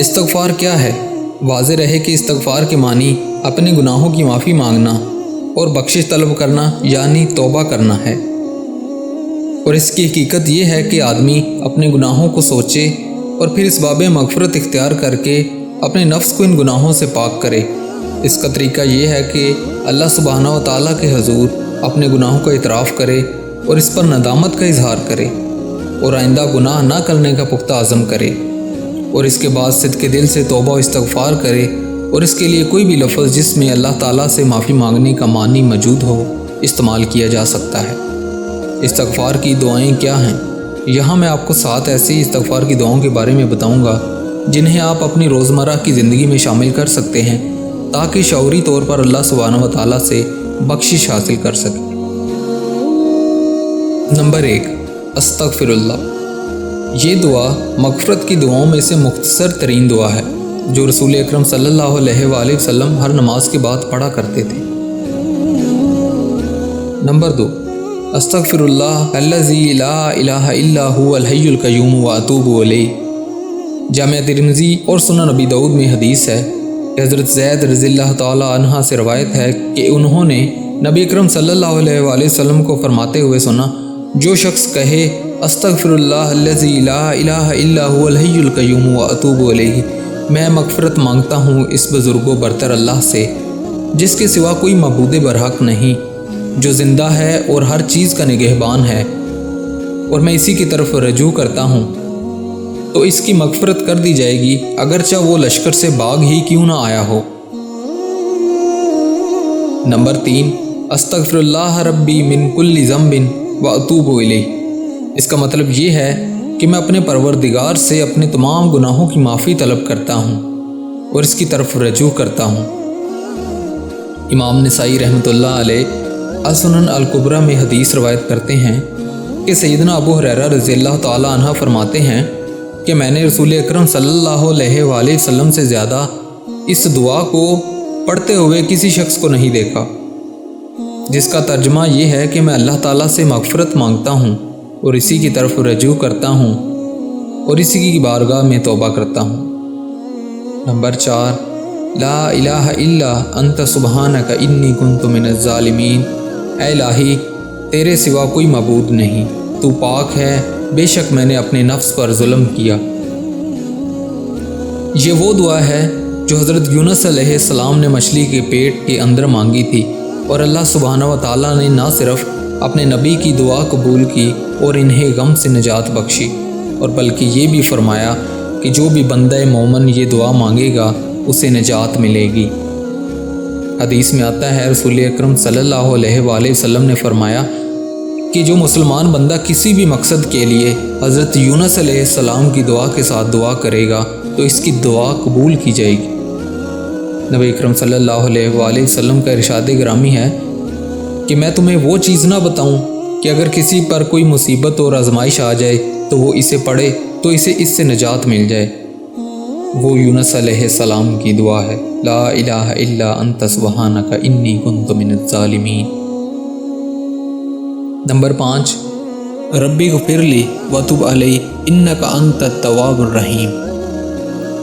استغفار کیا ہے؟ واضح رہے کہ استغفار کے معنی اپنے گناہوں کی معافی مانگنا اور بخشش طلب کرنا یعنی توبہ کرنا ہے، اور اس کی حقیقت یہ ہے کہ آدمی اپنے گناہوں کو سوچے اور پھر اس باب مغفرت اختیار کر کے اپنے نفس کو ان گناہوں سے پاک کرے۔ اس کا طریقہ یہ ہے کہ اللہ سبحانہ و تعالیٰ کے حضور اپنے گناہوں کا اعتراف کرے اور اس پر ندامت کا اظہار کرے اور آئندہ گناہ نہ کرنے کا پختہ عزم کرے، اور اس کے بعد صدق دل سے توبہ و استغفار کرے، اور اس کے لیے کوئی بھی لفظ جس میں اللہ تعالیٰ سے معافی مانگنے کا معنی موجود ہو استعمال کیا جا سکتا ہے۔ استغفار کی دعائیں کیا ہیں؟ یہاں میں آپ کو 7 ایسی استغفار کی دعاؤں کے بارے میں بتاؤں گا جنہیں آپ اپنی روزمرہ کی زندگی میں شامل کر سکتے ہیں تاکہ شعوری طور پر اللہ سبحانہ و تعالیٰ سے بخشش حاصل کر سکیں۔ نمبر 1، استغفر اللہ۔ یہ دعا مغفرت کی دعاؤں میں سے مختصر ترین دعا ہے جو رسول اکرم صلی اللہ علیہ وآلہ وسلم ہر نماز کے بعد پڑھا کرتے تھے۔ نمبر 2، استغفر اللہ الذی لا الہ الا هو الحی القیوم واتوب الیہ۔ جامع ترمذی اور سنن نبی داؤد میں حدیث ہے کہ حضرت زید رضی اللہ تعالی عنہ سے روایت ہے کہ انہوں نے نبی اکرم صلی اللہ علیہ وآلہ وسلم کو فرماتے ہوئے سنا، جو شخص کہے استغفر اللہ الذی لا الہ الا هو الحی القیوم واتوب الیہ، میں مغفرت مانگتا ہوں اس بزرگ و برتر اللہ سے جس کے سوا کوئی معبود برحق نہیں، جو زندہ ہے اور ہر چیز کا نگہبان ہے، اور میں اسی کی طرف رجوع کرتا ہوں، تو اس کی مغفرت کر دی جائے گی اگرچہ وہ لشکر سے باغ ہی کیوں نہ آیا ہو۔ نمبر 3، استغفر اللہ ربی من کل ذنب واتوب الیہ۔ اس کا مطلب یہ ہے کہ میں اپنے پروردگار سے اپنے تمام گناہوں کی معافی طلب کرتا ہوں اور اس کی طرف رجوع کرتا ہوں۔ امام نسائی رحمۃ اللہ علیہ السنن الکبریٰ میں حدیث روایت کرتے ہیں کہ سیدنا ابو ہریرہ رضی اللہ تعالی عنہ فرماتے ہیں کہ میں نے رسول اکرم صلی اللہ علیہ وآلہ وسلم سے زیادہ اس دعا کو پڑھتے ہوئے کسی شخص کو نہیں دیکھا، جس کا ترجمہ یہ ہے کہ میں اللہ تعالیٰ سے مغفرت مانگتا ہوں اور اسی کی طرف رجوع کرتا ہوں اور اسی کی بارگاہ میں توبہ کرتا ہوں۔ نمبر 4، لا الہ الا انت سبحانک انی کنت من الظالمین۔ اے الہی، تیرے سوا کوئی معبود نہیں، تو پاک ہے، بے شک میں نے اپنے نفس پر ظلم کیا۔ یہ وہ دعا ہے جو حضرت یونس علیہ السلام نے مچھلی کے پیٹ کے اندر مانگی تھی، اور اللہ سبحانہ و تعالیٰ نے نہ صرف اپنے نبی کی دعا قبول کی اور انہیں غم سے نجات بخشی، اور بلکہ یہ بھی فرمایا کہ جو بھی بندہ مومن یہ دعا مانگے گا اسے نجات ملے گی۔ حدیث میں آتا ہے رسول اکرم صلی اللہ علیہ وآلہ وسلم نے فرمایا کہ جو مسلمان بندہ کسی بھی مقصد کے لیے حضرت یونس علیہ السلام کی دعا کے ساتھ دعا کرے گا تو اس کی دعا قبول کی جائے گی۔ نبی اکرم صلی اللہ علیہ وآلہ وسلم کا ارشاد گرامی ہے کہ میں تمہیں وہ چیز نہ بتاؤں کہ اگر کسی پر کوئی مصیبت اور آزمائش آ جائے تو وہ اسے پڑھے تو اسے اس سے نجات مل جائے۔ وہ یونس علیہ السلام کی دعا ہے، لا الہ الا انت سبحانک انی کنت من الظالمین۔ نمبر 5، ربی اغفر لی وتب علی انک انت التواب الرحیم۔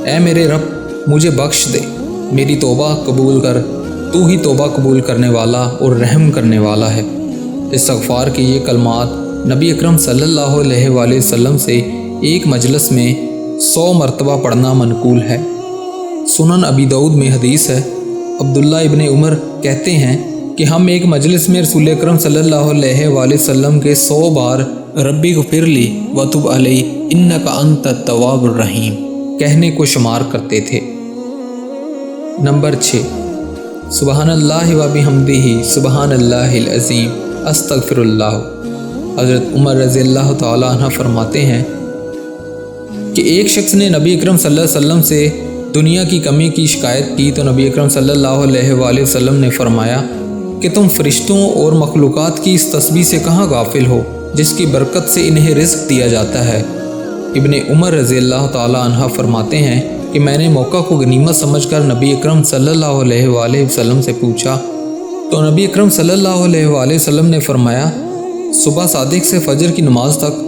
اے میرے رب، مجھے بخش دے، میری توبہ قبول کر، تو ہی توبہ قبول کرنے والا اور رحم کرنے والا ہے۔ استغفار کے یہ کلمات نبی اکرم صلی اللہ علیہ وآلہ وسلم سے ایک مجلس میں 100 مرتبہ پڑھنا منقول ہے۔ سنن ابی داؤد میں حدیث ہے، عبداللہ ابن عمر کہتے ہیں کہ ہم ایک مجلس میں رسول اکرم صلی اللہ علیہ وآلہ وسلم کے 100 بار ربی اغفر لی وتب علی انک انت التواب الرحیم کہنے کو شمار کرتے تھے۔ نمبر 6، سبحان اللہ و بحمدہ سبحان اللہ العظیم استغفر اللہ۔ حضرت عمر رضی اللہ تعالی عنہ فرماتے ہیں کہ ایک شخص نے نبی اکرم صلی اللہ علیہ وسلم سے دنیا کی کمی کی شکایت کی تو نبی اکرم صلی اللہ علیہ وآلہ وسلم نے فرمایا کہ تم فرشتوں اور مخلوقات کی اس تسبیح سے کہاں غافل ہو جس کی برکت سے انہیں رزق دیا جاتا ہے۔ ابن عمر رضی اللہ تعالی عنہ فرماتے ہیں کہ میں نے موقع کو غنیمت سمجھ کر نبی اکرم صلی اللہ علیہ وآلہ وسلم سے پوچھا تو نبی اکرم صلی اللہ علیہ وآلہ وسلم نے فرمایا، صبح صادق سے فجر کی نماز تک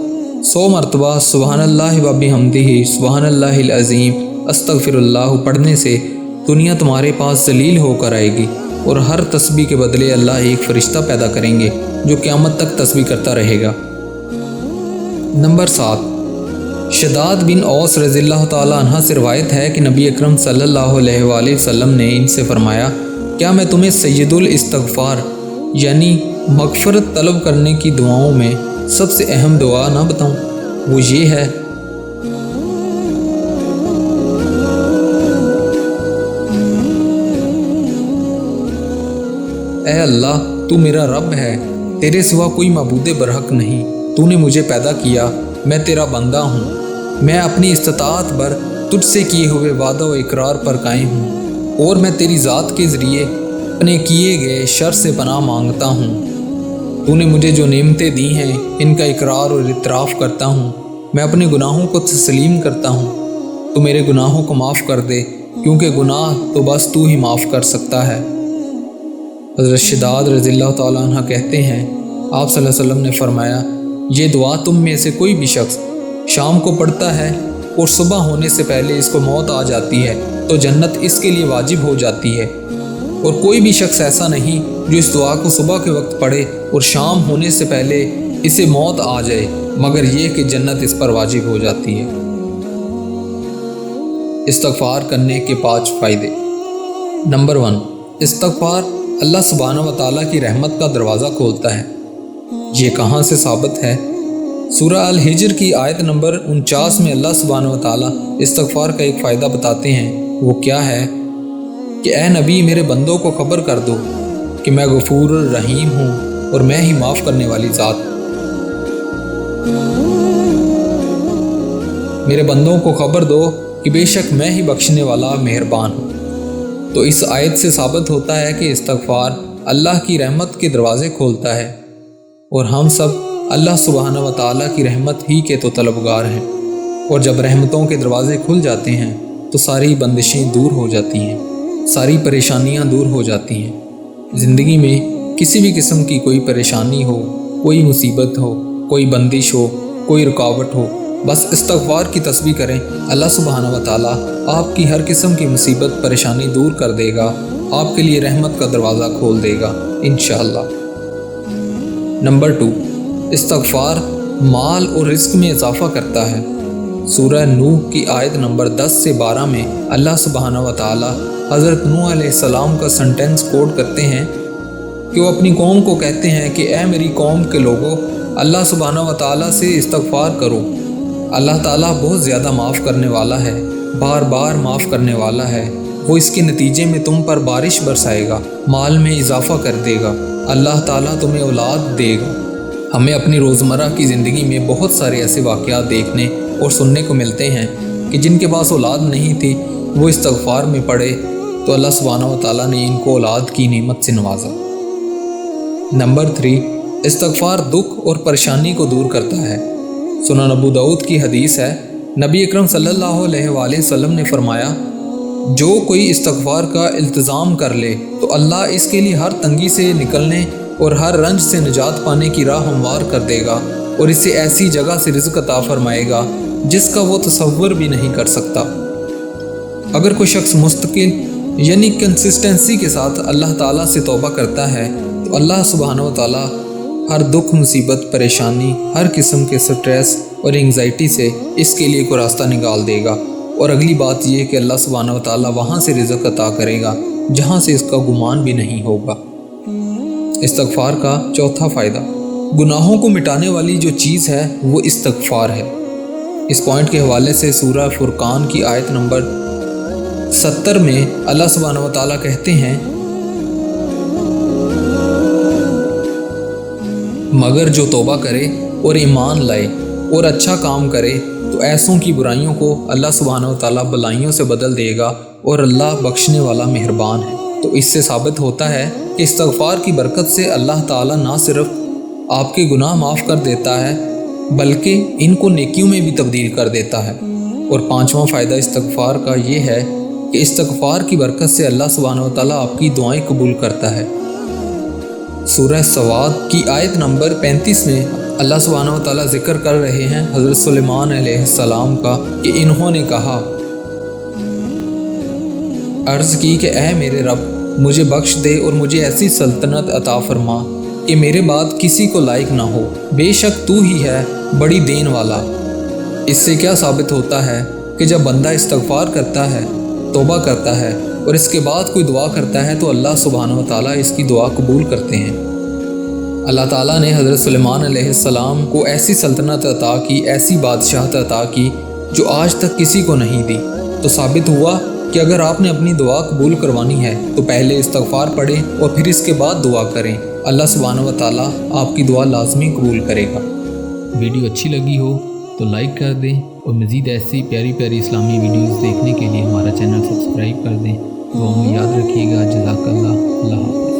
100 مرتبہ سبحان اللہ و بحمدہ سبحان اللہ العظیم अस्तगफिरुल्लाह पढ़ने से दुनिया तुम्हारे पास जलील होकर आएगी और हर तस्बीह के बदले अल्लाह एक फ़रिश्ता पैदा करेंगे जो क़यामत तक तस्बीह करता रहेगा। नंबर 7, शदाद बिन औस रज़ियल्लाहु ताला अन्हा से रवायत है कि नबी अकरम सल्लल्लाहु अलैहि वसल्लम ने इनसे फरमाया, क्या मैं तुम्हें सैयदुल इस्तग़फ़ार यानी मग़फ़िरत तलब करने की दुआओं में सबसे अहम दुआ ना बताऊं? वो ये है, ऐ अल्लाह तू मेरा रब है, तेरे सिवा कोई मबूद बरहक नहीं, तूने मुझे पैदा किया, मैं तेरा बंदा हूँ, मैं अपनी इस्तिताअत पर तुझसे किए हुए वादा व इकरार पर कायम हूँ और मैं तेरी ज़ात के ज़रिए अपने किए गए शर से पनाह मांगता हूँ। तूने मुझे जो नेमतें दी हैं इनका इकरार और इतराफ़ करता हूँ। मैं अपने गुनाहों को तस्लीम करता हूँ। तू मेरे गुनाहों को माफ़ कर दे, क्योंकि गुनाह तो बस तू ही माफ़ कर सकता है। हज़रत शदाद रज़ियल्लाहु ताला अन्हा कहते हैं, आप सल्लल्लाहु अलैहि वसल्लम ने फरमाया, ये दुआ तुम में से कोई भी शख्स शाम को पढ़ता है और सुबह होने से पहले इसको मौत आ जाती है तो जन्नत इसके लिए वाजिब हो जाती है, और कोई भी शख्स ऐसा नहीं जो इस दुआ को सुबह के वक्त पढ़े और शाम होने से पहले इसे मौत आ जाए, मगर ये कि जन्नत इस पर वाजिब हो जाती है। इस्तग़फ़ार करने के 5 फ़ायदे। नंबर 1, इस्तग़फ़ार अल्लाह सुब्हानहू व तआला की रहमत का दरवाज़ा खोलता है। ये कहाँ से साबित है? सूरह अल हिज्र की आयत नंबर 49 में अल्लाह सुब्हानहू व तआला इस्तग़फ़ार का एक फ़ायदा बताते हैं। वो क्या है कि ए नबी, मेरे बंदों को खबर कर दो कि मैं गफ़ूर रहीम हूँ और मैं ही माफ़ करने वाली ज़ात। मेरे बंदों को खबर दो कि बेशक मैं ही बख्शने वाला मेहरबान हूँ। तो इस आयत से साबित होता है कि इस्तग़फ़ार अल्लाह की रहमत के दरवाज़े खोलता है और हम सब अल्लाह सुब्हानहू व तआला की रहमत ही के तो तलबगार हैं। और जब रहमतों के दरवाज़े खुल जाते हैं तो सारी बंदिशें दूर हो जाती हैं, सारी परेशानियां दूर हो जाती हैं। ज़िंदगी में किसी भी किस्म की कोई परेशानी हो, कोई मुसीबत हो, कोई बंदिश हो, कोई रुकावट हो, बस इस्तग़फ़ार की तस्बीह करें, अल्लाह सुब्हानहू व तआला आपकी हर किस्म की मुसीबत परेशानी दूर कर देगा, आपके लिए रहमत का दरवाज़ा खोल देगा इंशाअल्लाह। नंबर 2, इस्तग़फ़ार माल और रिज़्क़ में इजाफ़ा करता है। सूरह नूह की आयत नंबर 10 से 12 में अल्लाह सुब्हानहू व तआला हज़रत नूह अलैहिस्सलाम का सेंटेंस कोट करते हैं कि वो अपनी कौम को कहते हैं कि ए मेरी कौम के लोगों, अल्लाह सुब्हानहू व तआला से इस्तग़फ़ार करो। अल्लाह ताला बहुत ज़्यादा माफ़ करने वाला है, बार बार माफ़ करने वाला है। वो इसके नतीजे में तुम पर बारिश बरसाएगा, माल में इजाफ़ा कर देगा, अल्लाह ताला तुम्हें औलाद देगा। हमें अपनी रोज़मर्रा की ज़िंदगी में बहुत सारे ऐसे वाक़यात देखने और सुनने को मिलते हैं कि जिनके पास औलाद नहीं थी, वो इस्तग़फ़ार में पड़े तो अल्लाह सुब्हानहू व तआला ने इनको औलाद की नेमत से नवाजा। नंबर 3, इस्तग़फ़ार दुख और परेशानी को दूर करता है। सुनन अबू दाऊद की हदीस है, नबी अकरम सल्लल्लाहु अलैहि वसल्लम ने फरमाया, जो कोई इस्तग़फ़ार का इल्तिज़ाम कर ले तो अल्लाह इसके लिए हर तंगी से निकलने और हर रंज से निजात पाने की राह हमवार कर देगा और इसे ऐसी जगह से रिज़्क़ अता फरमाएगा जिसका वो तसव्वुर भी नहीं कर सकता। अगर कोई शख्स मुस्तकिल यानी कंसिस्टेंसी के साथ अल्लाह ताला से तौबा करता है तो अल्लाह सुब्हानहू व तआला हर दुख, मुसीबत, परेशानी, हर किस्म के स्ट्रेस और एंग्जाइटी से इसके लिए कोई रास्ता निकाल देगा। और अगली बात यह कि अल्लाह सुब्हानहू व तआला वहाँ से रिज़्क़ अता करेगा जहाँ से इसका गुमान भी नहीं होगा। इस्तग़फ़ार का 4था फ़ायदा, गुनाहों को मिटाने वाली जो चीज़ है वो इस्तग़फ़ार है। इस पॉइंट के हवाले से सूरह फुरक़ान की आयत नंबर 70 में अल्लाह सुब्हानहू व तआला कहते हैं, मगर जो तौबा करे और ईमान लाए और अच्छा काम करे तो ऐसों की बुराइयों को अल्लाह सुब्हानहू व तआला भलाइयों से बदल देगा और अल्लाह बख्शने वाला मेहरबान है। तो इससे साबित होता है कि इस्तग़फ़ार की बरकत से अल्लाह ताला ना सिर्फ आपके गुनाह माफ़ कर देता है बल्कि इनको नेकियों में भी तब्दील कर देता है। और 5वां फ़ायदा इस्तग़फ़ार का ये है कि इस्तग़फ़ार की बरकत से अल्लाह सुब्हानहू व तआला आपकी दुआएं कबूल करता है। सूरह सवाद की आयत नंबर 35 में अल्लाह सुब्हानहू व तआला ज़िक्र कर रहे हैं हज़रत सुलेमान अलैहिस्सलाम का कि इन्होंने कहा अर्ज़ की कि ए मेरे रब, मुझे बख्श दे और मुझे ऐसी सल्तनत अता फरमा कि मेरे बाद किसी को लायक ना हो। बेशक तू ही है बड़ी देन वाला। इससे क्या साबित होता है कि जब बंदा इस्तग़फ़ार करता है, तौबा करता है और इसके बाद कोई दुआ करता है तो अल्लाह सुब्हानहू व तआला इसकी दुआ कबूल करते हैं। अल्लाह ताला ने हज़रत सुलेमान अलैहिस्सलाम को ऐसी सल्तनत अता की, ऐसी बादशाहत अता की जो आज तक किसी को नहीं दी। तो साबित हुआ कि अगर आपने अपनी दुआ कबूल करवानी है तो पहले इस्तग़फ़ार पढ़ें और फिर इसके बाद दुआ करें। अल्लाह सुब्हानहू व तआला आपकी दुआ लाज़मी कबूल करेगा। वीडियो अच्छी लगी हो तो लाइक कर दें और मज़ीद ऐसी प्यारी प्यारी इस्लामी वीडियोज़ देखने के लिए हमारा चैनल सब्सक्राइब कर दें। दुआ में याद रखिएगा। जज़ाकल्लाह। अल्लाह हाफ़िज़।